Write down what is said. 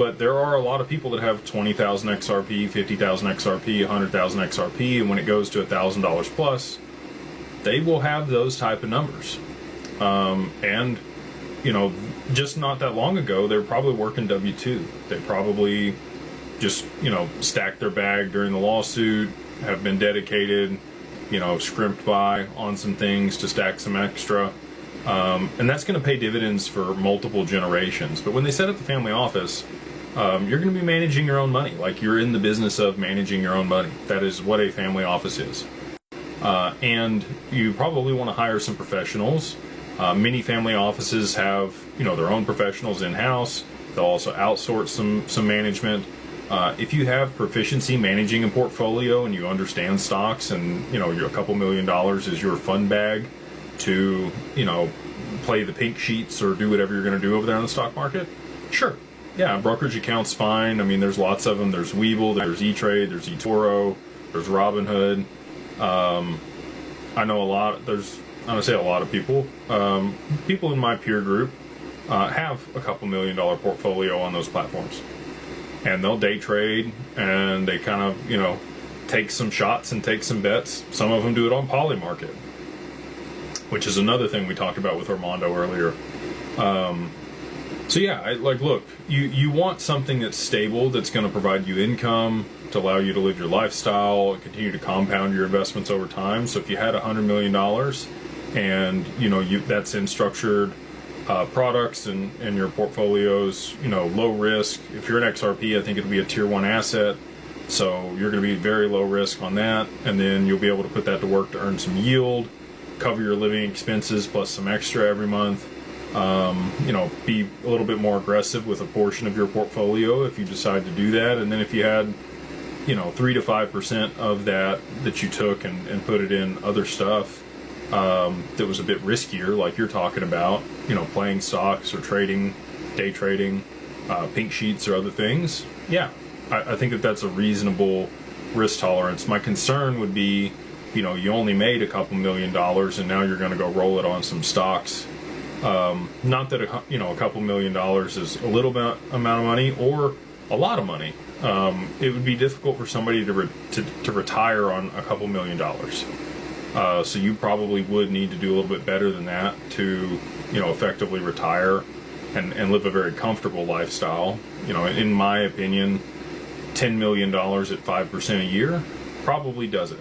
But there are a lot of people that have 20,000 XRP, 50,000 XRP, 100,000 XRP, and when it goes to $1,000 plus, they will have those type of numbers. And you know, just not that long ago, they were probably working W-2. They probably just, you know, stacked their bag during the lawsuit, have been dedicated, you know, scrimped by on some things to stack some extra. And that's going to pay dividends for multiple generations. But when they set up the family office, you're going to be managing your own money. Like, you're in the business of managing your own money. That is what a family office is. And you probably want to hire some professionals. Many family offices have, you know, their own professionals in-house. They'll also outsource some management. If you have proficiency managing a portfolio and you understand stocks, and, you know, you're a couple $1 million is your fund bag to, you know, play the pink sheets or do whatever you're going to do over there in the stock market, sure. Yeah, brokerage account's fine. I mean, there's lots of them. There's Webull, there's E-Trade, there's eToro, there's Robinhood. I know a lot. I don't say a lot of people. People in my peer group have a couple $1 million portfolio on those platforms, and they'll day trade, and they kind of, you know, take some shots and take some bets. Some of them do it on Polymarket, which is another thing we talked about with Armando earlier. So yeah, look, you want something that's stable, that's going to provide you income, to allow you to live your lifestyle, and continue to compound your investments over time. So if you had $100 million, and, you know, that's in structured products and your portfolio's, you know, low risk. If you're an XRP, I think it'll be a tier 1 asset. So you're going to be very low risk on that. And then you'll be able to put that to work to earn some yield, cover your living expenses plus some extra every month. You know, be a little bit more aggressive with a portion of your portfolio if you decide to do that. And then if you had, you know, 3 to 5% of that you took and put it in other stuff, that was a bit riskier, like you're talking about, you know, playing stocks or trading, day trading, pink sheets or other things. Yeah, I think that's a reasonable risk tolerance. My concern would be, you know, you only made a couple $1 million and now you're going to go roll it on some stocks. Not that, you know, a couple $1 million is a little bit amount of money or a lot of money. It would be difficult for somebody to retire on a couple $1 million. So you probably would need to do a little bit better than that to, you know, effectively retire and live a very comfortable lifestyle. You know, in my opinion, $10 million at 5% a year probably does it.